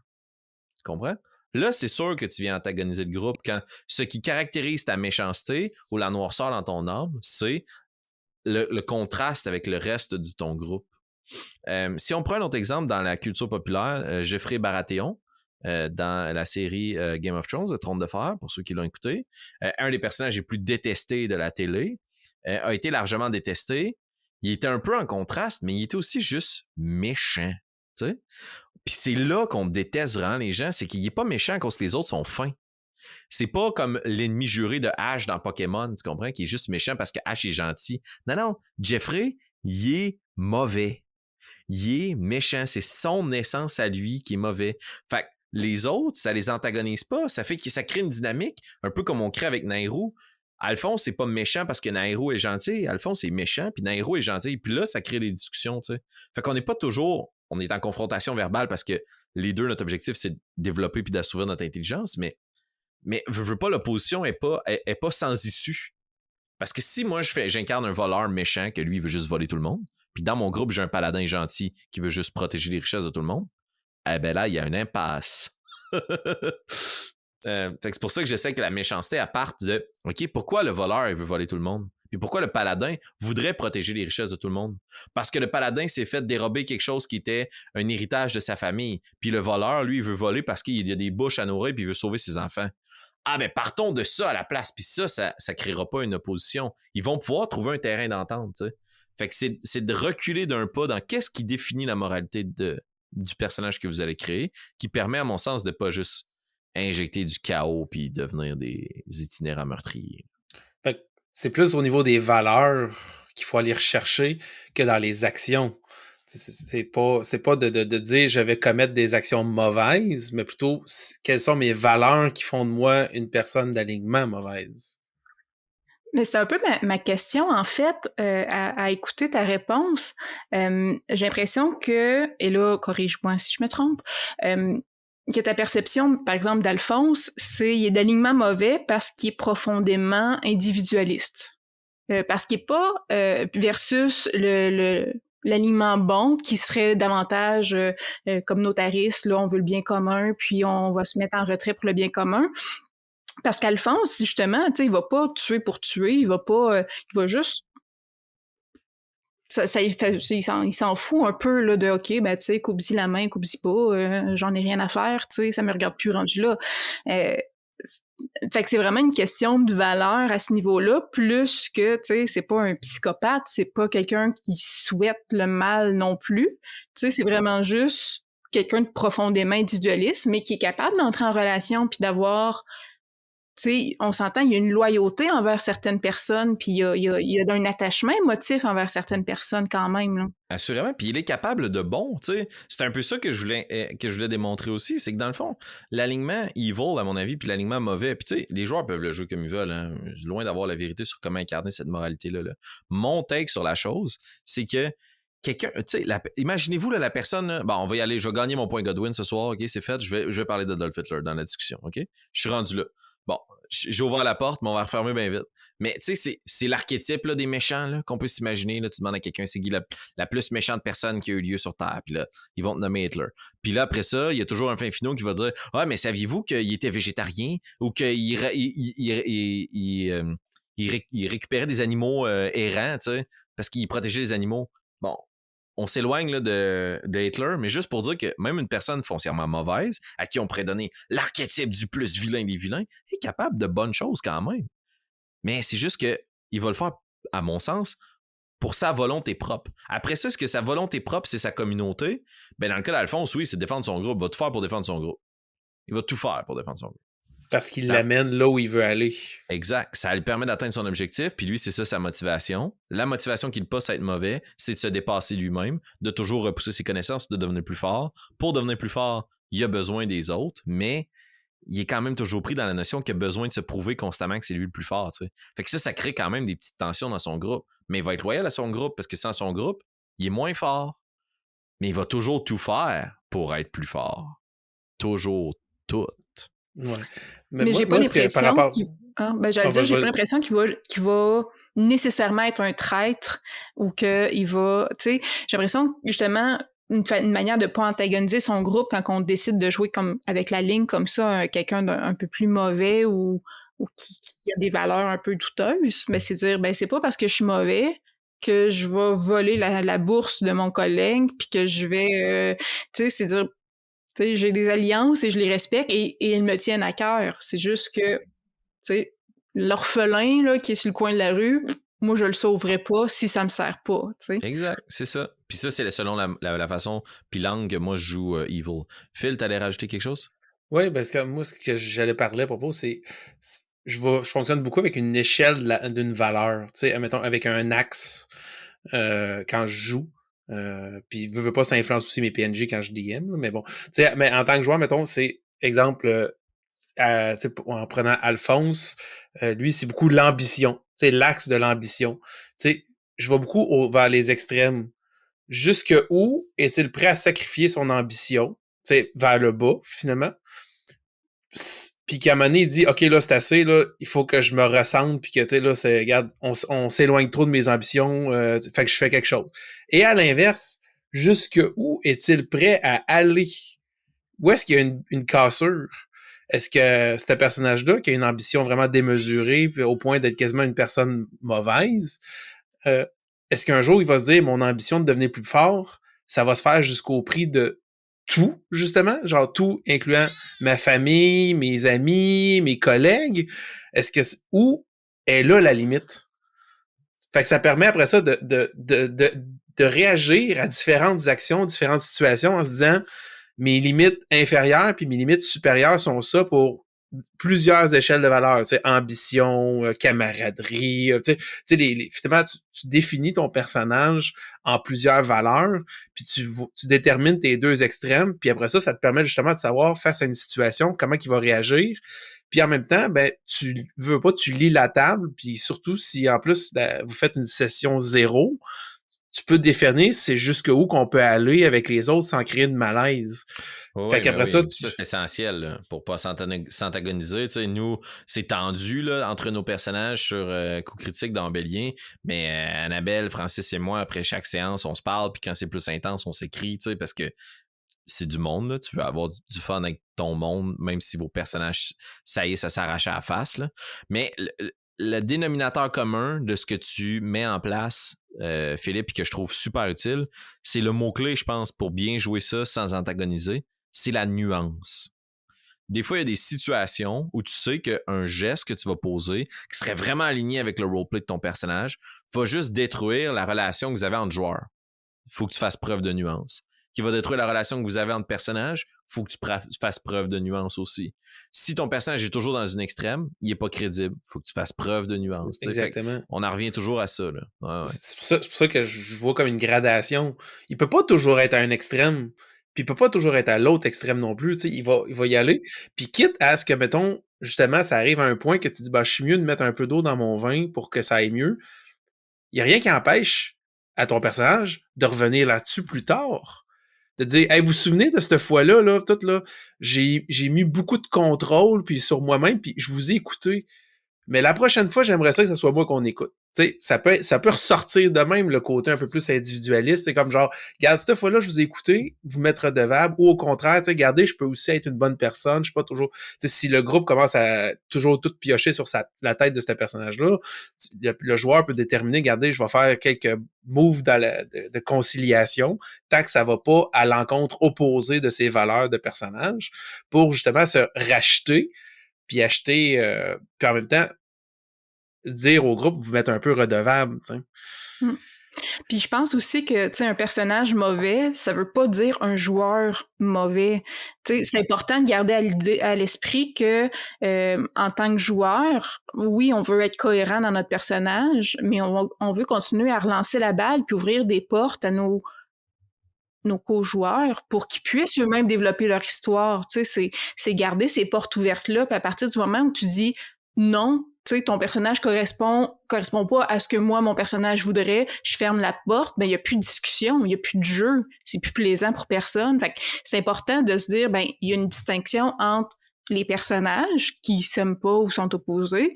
Tu comprends? Là, c'est sûr que tu viens antagoniser le groupe quand ce qui caractérise ta méchanceté ou la noirceur dans ton âme, c'est le contraste avec le reste de ton groupe. Si on prend un autre exemple dans la culture populaire, Geoffrey Baratheon, dans la série Game of Thrones, le Trône de Fer, pour ceux qui l'ont écouté, un des personnages les plus détestés de la télé, a été largement détesté. Il était un peu en contraste, mais il était aussi juste méchant. Tu sais? Puis c'est là qu'on déteste vraiment les gens, c'est qu'il n'est pas méchant à cause que les autres sont fins. C'est pas comme l'ennemi juré de Ash dans Pokémon, tu comprends, qui est juste méchant parce que Ash est gentil. Non, Geoffrey, il est mauvais. Il est méchant. C'est son essence à lui qui est mauvais. Fait que les autres, ça les antagonise pas. Ça fait que ça crée une dynamique, un peu comme on crée avec Nairo. Alphonse, c'est pas méchant parce que Nairo est gentil. Alphonse est méchant, puis Nairo est gentil. Puis là, ça crée des discussions, tu sais. Fait qu'on n'est pas toujours... On est en confrontation verbale parce que les deux, notre objectif, c'est de développer puis d'assouvir notre intelligence, mais veux pas, l'opposition est pas sans issue. Parce que si moi, j'incarne un voleur méchant que lui, il veut juste voler tout le monde, puis dans mon groupe, j'ai un paladin gentil qui veut juste protéger les richesses de tout le monde, eh ben là, il y a une impasse. Fait que c'est pour ça que j'essaie que la méchanceté, elle parte de « OK, pourquoi le voleur, il veut voler tout le monde? Puis pourquoi le paladin voudrait protéger les richesses de tout le monde? Parce que le paladin s'est fait dérober quelque chose qui était un héritage de sa famille. Puis le voleur, lui, il veut voler parce qu'il y a des bouches à nourrir puis il veut sauver ses enfants. Ah, ben partons de ça à la place. Puis ça créera pas une opposition. Ils vont pouvoir trouver un terrain d'entente, tu sais. Fait que c'est de reculer d'un pas dans qu'est-ce qui définit la moralité du personnage que vous allez créer, qui permet, à mon sens, de pas juste injecter du chaos puis devenir des itinérants meurtriers. Fait que c'est plus au niveau des valeurs qu'il faut aller rechercher que dans les actions. C'est pas de dire je vais commettre des actions mauvaises, mais plutôt quelles sont mes valeurs qui font de moi une personne d'alignement mauvaise. Mais c'est un peu ma question, en fait, à écouter ta réponse. J'ai l'impression que, et là, corrige-moi si je me trompe, que ta perception, par exemple, d'Alphonse, c'est il est d'alignement mauvais parce qu'il est profondément individualiste. Parce qu'il est pas versus l'alignement bon qui serait davantage communautariste, là, on veut le bien commun, puis on va se mettre en retrait pour le bien commun. Parce qu'Alphonse, justement, tu sais, il va pas tuer pour tuer, il va juste... il s'en fout un peu là, de « OK, ben tu sais, coupe-y la main, coupe-y pas, j'en ai rien à faire, tu sais, ça me regarde plus rendu là. » Fait que c'est vraiment une question de valeur à ce niveau-là, plus que, tu sais, c'est pas un psychopathe, c'est pas quelqu'un qui souhaite le mal non plus. Tu sais, c'est vraiment juste quelqu'un de profondément individualiste, mais qui est capable d'entrer en relation puis d'avoir... Tu sais, on s'entend, il y a une loyauté envers certaines personnes, puis il y a un attachement émotif envers certaines personnes quand même, là. Assurément, puis il est capable de bon, tu sais. C'est un peu ça que je voulais démontrer aussi, c'est que dans le fond, l'alignement evil, à mon avis, puis l'alignement mauvais, puis tu sais, les joueurs peuvent le jouer comme ils veulent, hein. Loin d'avoir la vérité sur comment incarner cette moralité-là, là. Mon take sur la chose, c'est que quelqu'un, tu sais, imaginez-vous là, la personne, là, bon, on va y aller, je vais gagner mon point Godwin ce soir, ok, c'est fait, je vais parler d'Adolf Hitler dans la discussion, ok? Je suis rendu là. Bon, j'ai ouvert la porte, mais on va la refermer bien vite. Mais tu sais, c'est l'archétype là, des méchants là, qu'on peut s'imaginer. Là, tu demandes à quelqu'un, c'est qui la plus méchante personne qui a eu lieu sur Terre. Puis là, ils vont te nommer Hitler. Puis là, après ça, il y a toujours un fin finot qui va dire « Ah, mais saviez-vous qu'il était végétarien? » Ou qu'il récupérait des animaux errants, tu sais, parce qu'il protégeait les animaux. Bon, on s'éloigne là, de Hitler, mais juste pour dire que même une personne foncièrement mauvaise, à qui on pourrait donner l'archétype du plus vilain des vilains, est capable de bonnes choses quand même. Mais c'est juste qu'il va le faire, à mon sens, pour sa volonté propre. Après ça, est-ce que sa volonté propre, c'est sa communauté? Ben dans le cas d'Alphonse, oui, c'est défendre son groupe. Il va tout faire pour défendre son groupe. Il va tout faire pour défendre son groupe. Parce qu'il l'amène là où il veut aller. Exact. Ça lui permet d'atteindre son objectif, puis lui, c'est ça sa motivation. La motivation qu'il pousse à être mauvais, c'est de se dépasser lui-même, de toujours repousser ses connaissances, de devenir plus fort. Pour devenir plus fort, il a besoin des autres, mais il est quand même toujours pris dans la notion qu'il a besoin de se prouver constamment que c'est lui le plus fort. Tu sais. Fait que ça crée quand même des petites tensions dans son groupe. Mais il va être loyal à son groupe, parce que sans son groupe, il est moins fort. Mais il va toujours tout faire pour être plus fort. Toujours tout. Ouais. Mais j'ai pas l'impression qu'il... j'ai pas l'impression qu'il va nécessairement être un traître ou qu'il va... Tu sais, j'ai l'impression que, justement, une manière de pas antagoniser son groupe quand on décide de jouer comme avec la ligne comme ça, quelqu'un d'un peu plus mauvais ou qui a des valeurs un peu douteuses, mais c'est dire, c'est pas parce que je suis mauvais que je vais voler la bourse de mon collègue puis que je vais... tu sais, c'est dire... T'sais, j'ai des alliances et je les respecte et ils me tiennent à cœur. C'est juste que, l'orphelin là, qui est sur le coin de la rue, moi, je le sauverai pas si ça me sert pas. T'sais. Exact, c'est ça. Puis ça, c'est selon la façon puis l'angle que moi je joue Evil. Phil, t'allais rajouter quelque chose? Oui, parce que moi, ce que j'allais parler à propos, c'est je fonctionne beaucoup avec une échelle d'une valeur. Tu sais, mettons, avec un axe quand je joue. Puis veux pas, ça influence aussi mes PNJ quand je DM, là, mais bon. Tu sais, mais en tant que joueur, mettons, c'est exemple en prenant Alphonse, lui, c'est beaucoup l'ambition. Tu sais, l'axe de l'ambition. Tu sais, je vais beaucoup vers les extrêmes. Jusque où est-il prêt à sacrifier son ambition? Tu sais, vers le bas, finalement. Puis qu'à un moment donné, il dit, OK, là, c'est assez, là, il faut que je me ressente, puis que, tu sais, là, regarde, on s'éloigne trop de mes ambitions, fait que je fais quelque chose. Et à l'inverse, jusque où est-il prêt à aller? Où est-ce qu'il y a une cassure? Est-ce que ce personnage-là, qui a une ambition vraiment démesurée, puis au point d'être quasiment une personne mauvaise, est-ce qu'un jour, il va se dire, mon ambition de devenir plus fort, ça va se faire jusqu'au prix de tout, justement? Genre tout, incluant ma famille, mes amis, mes collègues? Est-ce que... Où est là la limite? Fait que ça permet après ça de réagir à différentes actions, différentes situations en se disant, mes limites inférieures puis mes limites supérieures sont ça pour plusieurs échelles de valeur, tu sais, ambition, camaraderie, tu sais, finalement, tu définis ton personnage en plusieurs valeurs, puis tu détermines tes deux extrêmes, puis après ça te permet justement de savoir, face à une situation, comment il va réagir, puis en même temps, ben, tu veux pas, tu lis la table, puis surtout, si en plus, vous faites une session 0, tu peux définir c'est jusqu'où qu'on peut aller avec les autres sans créer de malaise. Oui, fait qu'après ça, c'est essentiel là, pour pas s'antagoniser. Tu sais, nous, c'est tendu là, entre nos personnages sur Coup Critique d'Ambélien, mais Annabelle, Francis et moi, après chaque séance, on se parle, puis quand c'est plus intense, on s'écrit, tu sais, parce que c'est du monde, là. Tu veux avoir du fun avec ton monde, même si vos personnages, ça y est, ça s'arrache à la face. Là. Mais le dénominateur commun de ce que tu mets en place, Philippe, et que je trouve super utile, c'est le mot-clé, je pense, pour bien jouer ça sans antagoniser, c'est la nuance. Des fois, il y a des situations où tu sais qu'un geste que tu vas poser, qui serait vraiment aligné avec le roleplay de ton personnage, va juste détruire la relation que vous avez entre joueurs. Il faut que tu fasses preuve de nuance. Qui va détruire la relation que vous avez entre personnages, il faut que tu fasses preuve de nuance aussi. Si ton personnage est toujours dans une extrême, il n'est pas crédible. Il faut que tu fasses preuve de nuance. Exactement. On en revient toujours à ça. Là. Ouais. C'est pour ça que je vois comme une gradation. Il peut pas toujours être à un extrême, puis il peut pas toujours être à l'autre extrême non plus. Il va y aller. Puis quitte à ce que, mettons, justement, ça arrive à un point que tu dis, je suis mieux de mettre un peu d'eau dans mon vin pour que ça aille mieux. Il n'y a rien qui empêche à ton personnage de revenir là-dessus plus tard. De dire, hey, vous vous souvenez de cette fois-là, là, tout là, j'ai mis beaucoup de contrôle puis sur moi-même, puis je vous ai écouté. Mais la prochaine fois, j'aimerais ça que ce soit moi qu'on écoute. Tu sais, ça peut ressortir de même le côté un peu plus individualiste. C'est comme genre, regarde, cette fois-là, je vous ai écouté, vous mettre redevable, ou au contraire, tu sais, regardez, je peux aussi être une bonne personne. Je suis pas toujours. Tu sais, si le groupe commence à toujours tout piocher sur la tête de ce personnage-là, le joueur peut déterminer, regardez, je vais faire quelques moves de conciliation, tant que ça va pas à l'encontre opposée de ses valeurs de personnage, pour justement se racheter puis acheter, puis en même temps, dire au groupe, vous mettre un peu redevable, tu sais. Puis je pense aussi que, tu sais, un personnage mauvais, ça veut pas dire un joueur mauvais. Tu sais, c'est important de garder à l'esprit que, en tant que joueur, oui, on veut être cohérent dans notre personnage, mais on veut continuer à relancer la balle puis ouvrir des portes à nos co-joueurs pour qu'ils puissent eux-mêmes développer leur histoire. Tu sais, c'est garder ces portes ouvertes-là. Puis à partir du moment où tu dis non, tu sais, ton personnage correspond pas à ce que moi, mon personnage voudrait, je ferme la porte, ben il n'y a plus de discussion, il n'y a plus de jeu. C'est plus plaisant pour personne. Fait que c'est important de se dire, ben il y a une distinction entre les personnages qui s'aiment pas ou sont opposés,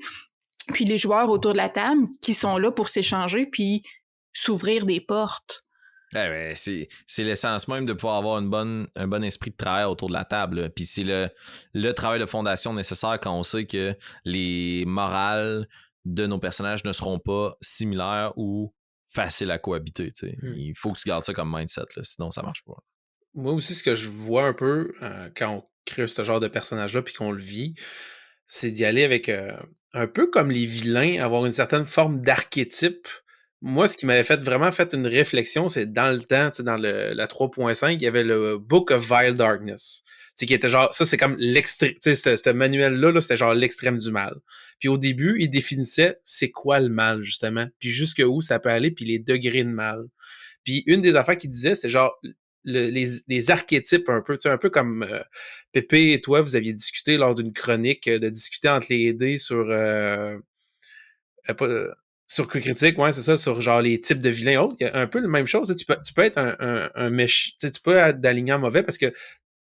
puis les joueurs autour de la table qui sont là pour s'échanger puis s'ouvrir des portes. Ouais, ben, c'est l'essence même de pouvoir avoir un bon esprit de travail autour de la table. Là. Puis c'est le travail de fondation nécessaire quand on sait que les morales de nos personnages ne seront pas similaires ou faciles à cohabiter. Tu sais. Il faut que tu gardes ça comme mindset, là, sinon ça marche pas. Moi aussi, ce que je vois un peu quand on crée ce genre de personnage-là puis qu'on le vit, c'est d'y aller avec un peu comme les vilains, avoir une certaine forme d'archétype. Moi, ce qui m'avait vraiment fait une réflexion, c'est dans le temps, tu sais, dans la 3.5, il y avait le Book of Vile Darkness. Tu sais, qui était genre, ça c'est comme l'extrême, tu sais, ce manuel-là, là, c'était genre l'extrême du mal. Puis au début, il définissait c'est quoi le mal, justement, puis jusqu'où ça peut aller, puis les degrés de mal. Puis une des affaires qu'il disait, c'est genre les archétypes un peu, tu sais, un peu comme Pépé et toi, vous aviez discuté lors d'une chronique de discuter entre les dés sur sur Coup Critique, ouais, c'est ça, sur genre les types de vilains autres. Il y a un peu la même chose. Tu peux être un méchant, tu peux être d'alignement mauvais parce que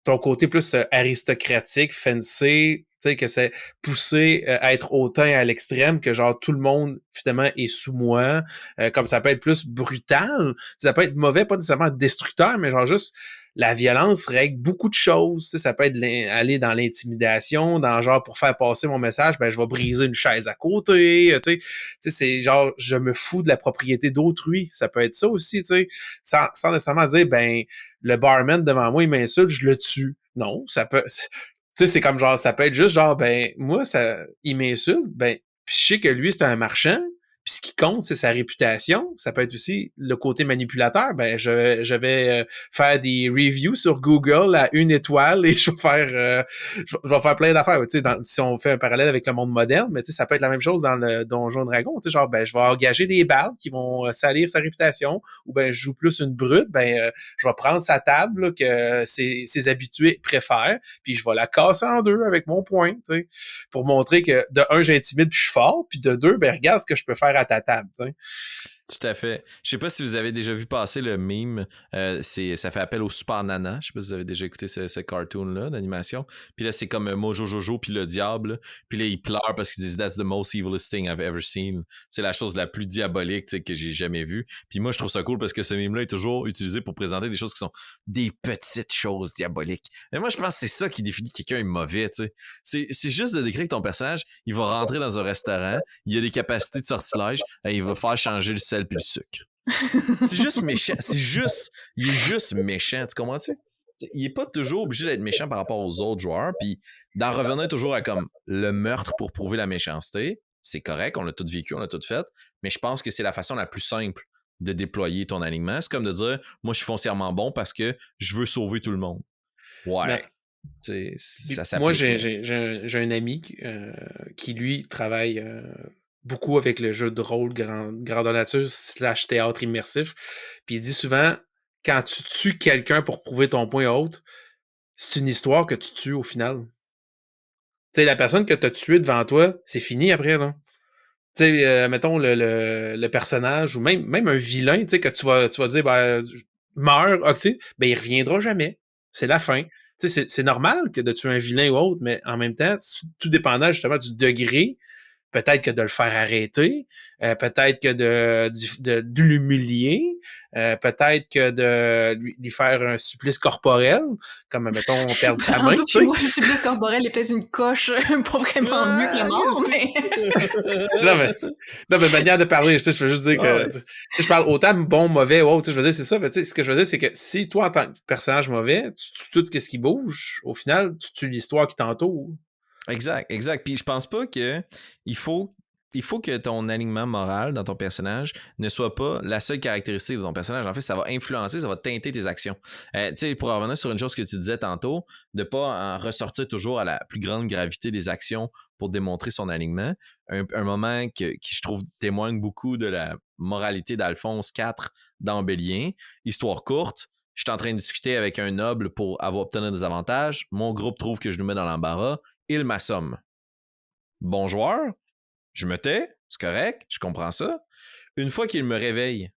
ton côté plus aristocratique, fancy, tu sais, que c'est poussé à être hautain à l'extrême, que genre tout le monde finalement est sous moi, comme ça peut être plus brutal, ça peut être mauvais, pas nécessairement destructeur, mais genre juste la violence règle beaucoup de choses, tu sais, ça peut être aller dans l'intimidation, dans genre pour faire passer mon message, ben je vais briser une chaise à côté, tu sais, c'est genre je me fous de la propriété d'autrui, ça peut être ça aussi, tu sais, sans nécessairement dire ben le barman devant moi il m'insulte, je le tue. Non, ça peut, tu sais, c'est comme genre, ça peut être juste genre, ben, moi, il m'insulte, ben, puis je sais que lui, c'est un marchand, puis ce qui compte, c'est sa réputation. Ça peut être aussi le côté manipulateur. Ben, je vais faire des reviews sur Google à 1 étoile et je vais faire, je vais faire plein d'affaires. Tu sais, si on fait un parallèle avec le monde moderne, mais tu sais, ça peut être la même chose dans le Donjon Dragon. Tu sais, genre, ben, je vais engager des bardes qui vont salir sa réputation, ou ben, je joue plus une brute, ben, je vais prendre sa table là, que ses habitués préfèrent, puis je vais la casser en deux avec mon poing, tu sais, pour montrer que de un, j'intimide puis je suis fort, puis de deux, ben, regarde ce que je peux faire à ta table, tu sais. Tout à fait. Je sais pas si vous avez déjà vu passer le meme. Ça fait appel au Super Nana. Je sais pas si vous avez déjà écouté ce cartoon-là d'animation. Puis là, c'est comme Mojo Jojo puis le diable. Puis là, ils pleurent parce qu'ils disent That's the most evilest thing I've ever seen. C'est la chose la plus diabolique que j'ai jamais vue. Puis moi, je trouve ça cool parce que ce meme-là est toujours utilisé pour présenter des choses qui sont des petites choses diaboliques. Mais moi, je pense que c'est ça qui définit quelqu'un est mauvais. T'sais. C'est juste de décrire que ton personnage, il va rentrer dans un restaurant, il a des capacités de sortilège, et il va faire changer le sel puis le sucre. C'est juste méchant. Il est juste méchant. Tu comprends-tu? Il est pas toujours obligé d'être méchant par rapport aux autres joueurs. Puis d'en revenir toujours à comme le meurtre pour prouver la méchanceté. C'est correct, on l'a tout vécu, on l'a tout fait. Mais je pense que c'est la façon la plus simple de déployer ton alignement. C'est comme de dire, moi, je suis foncièrement bon parce que je veux sauver tout le monde. Ouais. Mais, ça s'applique. moi, j'ai un ami qui, lui, travaille beaucoup avec le jeu de rôle grandeur nature / théâtre immersif. Puis il dit souvent, quand tu tues quelqu'un pour prouver ton point haute, c'est une histoire que tu tues au final. Tu sais, la personne que tu as tuée devant toi, c'est fini après, là. Tu sais, mettons le personnage, ou même un vilain, tu sais, que tu vas dire, ben, meurs, ok, ben, il reviendra jamais. C'est la fin. Tu sais, c'est normal que de tuer un vilain ou autre, mais en même temps, tout dépendant justement du degré, peut-être que de le faire arrêter, peut-être que de l'humilier, peut-être que de lui faire un supplice corporel, comme, mettons, perdre sa main. Puis moi, le supplice corporel est peut-être une coche pas vraiment mieux que la mort, mais... non, mais manière de parler, je veux juste dire que... je parle autant bon, mauvais, ou autre, je veux dire, c'est ça, mais ce que je veux dire, c'est que si toi, en tant que personnage mauvais, tu tues tout ce qui bouge, au final, tu tues l'histoire qui t'entoure. Exact. Puis je pense pas que il faut il faut que ton alignement moral dans ton personnage ne soit pas la seule caractéristique de ton personnage. En fait, ça va influencer, ça va teinter tes actions. Tu sais, pour revenir sur une chose que tu disais tantôt, de pas en ressortir toujours à la plus grande gravité des actions pour démontrer son alignement. Un moment qui, je trouve, témoigne beaucoup de la moralité d'Alphonse IV dans Bélien. Histoire courte, je suis en train de discuter avec un noble pour avoir obtenu des avantages. Mon groupe trouve que je nous mets dans l'embarras. Il m'assomme. Bon joueur, je me tais, c'est correct, je comprends ça. Une fois qu'il me réveille,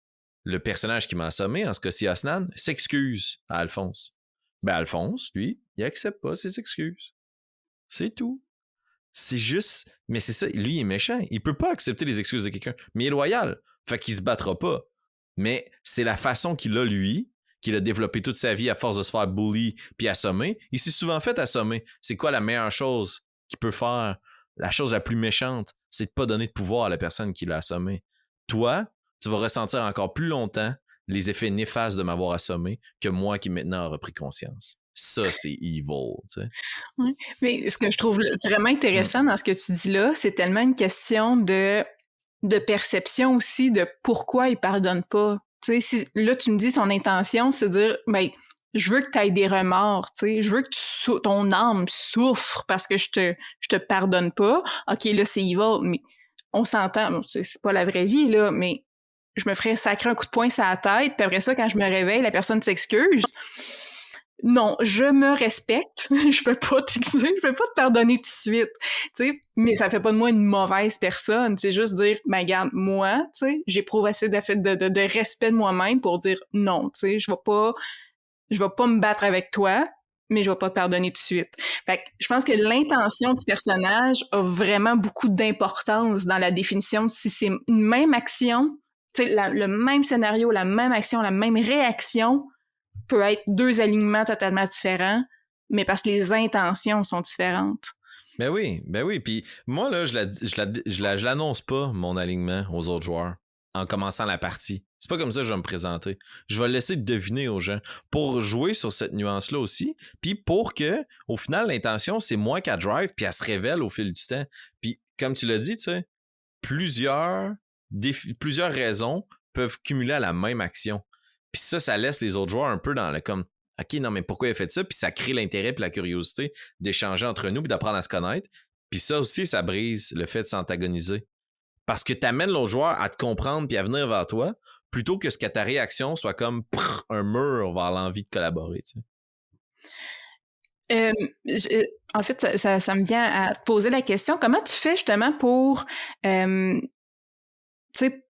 le personnage qui m'a assommé, en ce cas-ci Osnan, s'excuse à Alphonse. Ben Alphonse, lui, il accepte pas ses excuses. C'est tout. C'est juste... Mais c'est ça, lui, il est méchant. Il peut pas accepter les excuses de quelqu'un, mais il est loyal. Fait qu'il se battra pas. Mais c'est la façon qu'il a, lui, qu'il a développé toute sa vie à force de se faire bully puis assommer. Il s'est souvent fait assommer. C'est quoi la meilleure chose qu'il peut faire? La chose la plus méchante, c'est de pas donner de pouvoir à la personne qui l'a assommé. Toi, tu vas ressentir encore plus longtemps les effets néfastes de m'avoir assommé que moi qui maintenant a repris conscience. Ça, c'est evil, tu sais. Oui. Mais ce que je trouve vraiment intéressant dans ce que tu dis là, c'est tellement une question de perception aussi de pourquoi il pardonne pas. Tu sais, si, là, tu me dis son intention, c'est de dire, ben, je veux que tu aies des remords, tu sais, je veux que ton âme souffre parce que je te pardonne pas. OK, là, c'est evil, mais on s'entend, c'est pas la vraie vie, là, mais je me ferais sacrer un coup de poing sur la tête, puis après ça, quand je me réveille, la personne s'excuse. Non, je me respecte. Je peux pas je peux pas te pardonner tout de suite. Tu sais, mais ça fait pas de moi une mauvaise personne. C'est juste dire, ben regarde, moi, tu sais, j'éprouve assez de respect de moi-même pour dire non, tu sais, je vais pas me battre avec toi, mais je vais pas te pardonner tout de suite. Fait que je pense que l'intention du personnage a vraiment beaucoup d'importance dans la définition. Si c'est une même action, tu sais, le même scénario, la même action, la même réaction peut être deux alignements totalement différents, mais parce que les intentions sont différentes. Ben oui. Puis moi, là, je l'annonce pas, mon alignement, aux autres joueurs, en commençant la partie. C'est pas comme ça que je vais me présenter. Je vais laisser deviner aux gens pour jouer sur cette nuance-là aussi, puis pour que, au final, l'intention, c'est moi qui drive, puis elle se révèle au fil du temps. Puis, comme tu l'as dit, tu sais, plusieurs raisons peuvent cumuler à la même action. Puis ça laisse les autres joueurs un peu dans le comme OK, non, mais pourquoi il a fait ça? Puis ça crée l'intérêt et la curiosité d'échanger entre nous puis d'apprendre à se connaître. Puis ça aussi, ça brise le fait de s'antagoniser. Parce que t'amènes l'autre joueur à te comprendre puis à venir vers toi, plutôt que ce que ta réaction soit comme un mur vers l'envie de collaborer. Tu sais. En fait, ça me vient à te poser la question, comment tu fais justement pour, tu sais,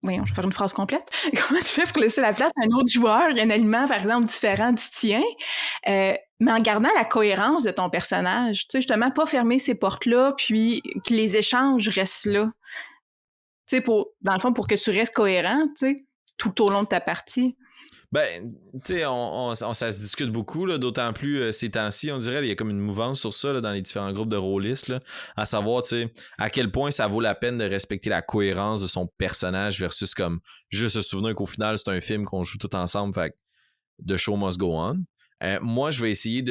voyons, je vais faire une phrase complète. Comment tu fais pour laisser la place à un autre joueur, un aliment, par exemple, différent du tien, mais en gardant la cohérence de ton personnage? Tu sais, justement, pas fermer ces portes-là, puis que les échanges restent là. Tu sais, dans le fond, pour que tu restes cohérent, tu sais, tout au long de ta partie. Ben, tu sais, ça se discute beaucoup, là, d'autant plus ces temps-ci, on dirait, il y a comme une mouvance sur ça là, dans les différents groupes de rôlistes, là, à savoir, tu sais, à quel point ça vaut la peine de respecter la cohérence de son personnage versus comme juste se souvenir qu'au final, c'est un film qu'on joue tout ensemble, fait que the show must go on. Moi, je vais essayer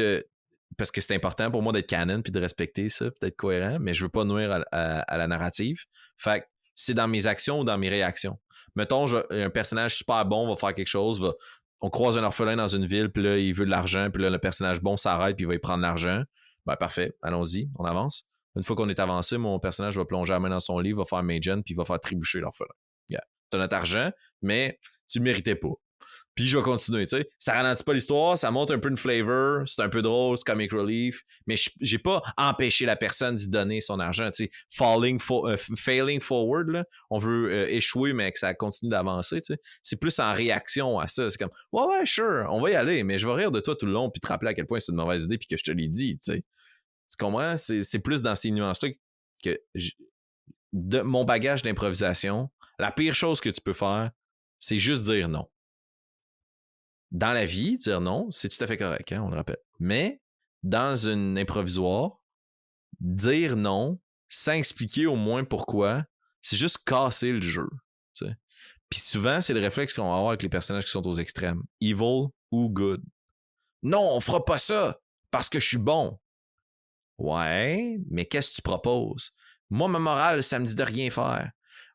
parce que c'est important pour moi d'être canon puis de respecter ça, puis d'être cohérent, mais je veux pas nuire à la narrative. Fait que c'est dans mes actions ou dans mes réactions. Mettons, un personnage super bon va faire quelque chose, on croise un orphelin dans une ville, puis là, il veut de l'argent, puis là, le personnage bon s'arrête, puis il va y prendre l'argent. Ben, parfait, allons-y, on avance. Une fois qu'on est avancé, mon personnage va plonger la main dans son livre, va faire Magen, puis il va faire trébucher l'orphelin. Yeah. T'as notre argent, mais tu le méritais pas. Puis je vais continuer, tu sais. Ça ralentit pas l'histoire, ça monte un peu une flavor, c'est un peu drôle, c'est comic relief, mais j'ai pas empêché la personne d'y donner son argent, tu sais. Failing forward, là, on veut échouer, mais que ça continue d'avancer, tu sais. C'est plus en réaction à ça. C'est comme, ouais, sure, on va y aller, mais je vais rire de toi tout le long, puis te rappeler à quel point c'est une mauvaise idée, puis que je te l'ai dit, tu sais. Tu comprends? C'est plus dans ces nuances-là que de mon bagage d'improvisation, la pire chose que tu peux faire, c'est juste dire non. Dans la vie, dire non, c'est tout à fait correct, hein, on le rappelle. Mais dans une improvisoire, dire non, sans expliquer au moins pourquoi, c'est juste casser le jeu. T'sais. Puis souvent, c'est le réflexe qu'on va avoir avec les personnages qui sont aux extrêmes. Evil ou good. Non, on fera pas ça parce que je suis bon. Ouais, mais qu'est-ce que tu proposes? Moi, ma morale, ça me dit de rien faire.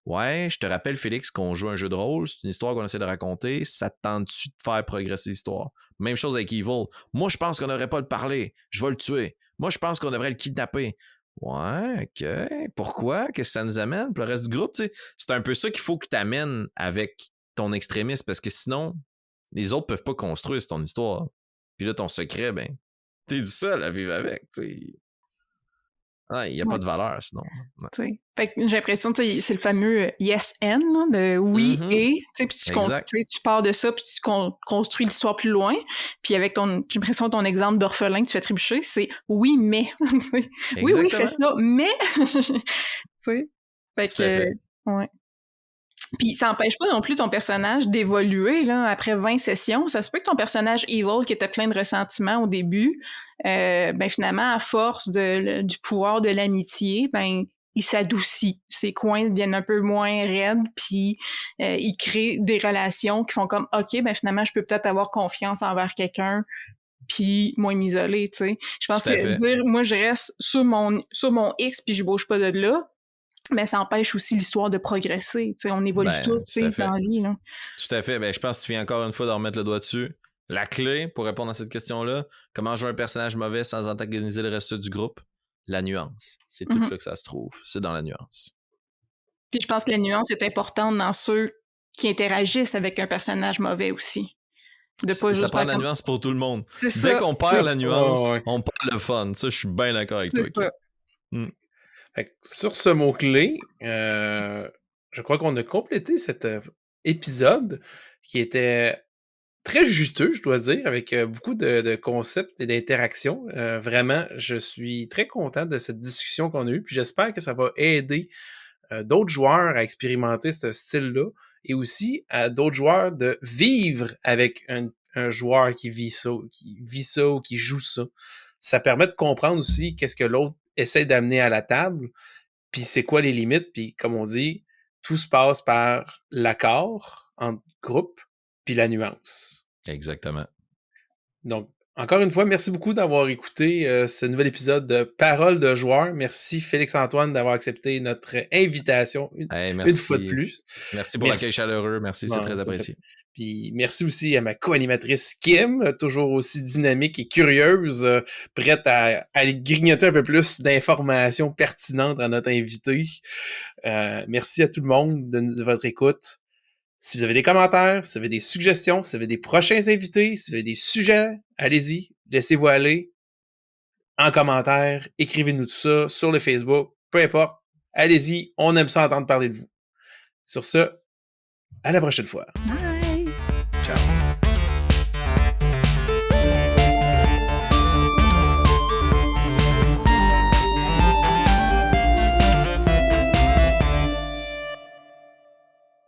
Ouais, je te rappelle, Félix, qu'on joue un jeu de rôle, c'est une histoire qu'on essaie de raconter, ça te tente-tu de faire progresser l'histoire? Même chose avec Evil. Moi, je pense qu'on devrait pas le parler, je vais le tuer. Moi, je pense qu'on devrait le kidnapper. Ouais, ok. Pourquoi? Qu'est-ce que ça nous amène? Pour le reste du groupe, tu sais, c'est un peu ça qu'il faut que tu amènes avec ton extrémisme, parce que sinon, les autres peuvent pas construire ton histoire. Puis là, ton secret, ben, t'es du seul à vivre avec, tu sais. Ah, il n'y a pas de valeur, sinon. Ouais. Fait que j'ai l'impression que c'est le fameux yes and, là, de oui et, puis tu pars de ça, puis tu construis l'histoire plus loin. Puis avec j'ai l'impression ton exemple d'orphelin que tu fais trébucher, c'est oui, mais. Oui, fais ça, mais. Tu sais. Fait que. Ouais. Puis ça n'empêche pas non plus ton personnage d'évoluer là, après 20 sessions. Ça se peut que ton personnage Evil, qui était plein de ressentiments au début, ben finalement, à force du pouvoir de l'amitié, ben il s'adoucit. Ses coins deviennent un peu moins raides, puis il crée des relations qui font comme « OK, ben finalement, je peux peut-être avoir confiance envers quelqu'un, puis moins m'isoler, tu sais. » Je pense que dire « Moi, je reste sur mon X, puis je bouge pas de là », mais ça empêche aussi l'histoire de progresser. T'sais, on évolue tous dans la vie. Là. Tout à fait. Ben, je pense que tu viens encore une fois de remettre le doigt dessus. La clé pour répondre à cette question-là, comment jouer un personnage mauvais sans antagoniser le reste du groupe? La nuance. C'est tout là que ça se trouve. C'est dans la nuance. Puis je pense que la nuance est importante dans ceux qui interagissent avec un personnage mauvais aussi. Ça prend la nuance pour tout le monde. Dès qu'on perd la nuance, on perd le fun. Ça, je suis bien d'accord avec toi. Sur ce mot-clé, je crois qu'on a complété cet épisode qui était très juteux, je dois dire, avec beaucoup de concepts et d'interactions. Vraiment, je suis très content de cette discussion qu'on a eue, puis j'espère que ça va aider d'autres joueurs à expérimenter ce style-là et aussi à d'autres joueurs de vivre avec un joueur qui vit ça ou qui joue ça. Ça permet de comprendre aussi qu'est-ce que l'autre essaie d'amener à la table, puis c'est quoi les limites, puis comme on dit, tout se passe par l'accord entre groupe, puis la nuance. Exactement. Donc, encore une fois, merci beaucoup d'avoir écouté ce nouvel épisode de Paroles de joueurs. Merci Félix-Antoine d'avoir accepté notre invitation une fois de plus. Merci pour l'accueil chaleureux. Merci, c'est très apprécié. Puis merci aussi à ma co-animatrice Kim, toujours aussi dynamique et curieuse, prête à grignoter un peu plus d'informations pertinentes à notre invité. Merci à tout le monde de votre écoute. Si vous avez des commentaires, si vous avez des suggestions, si vous avez des prochains invités, si vous avez des sujets, allez-y, laissez-vous aller en commentaire, écrivez-nous tout ça sur le Facebook, peu importe. Allez-y, on aime ça entendre parler de vous. Sur ce, à la prochaine fois.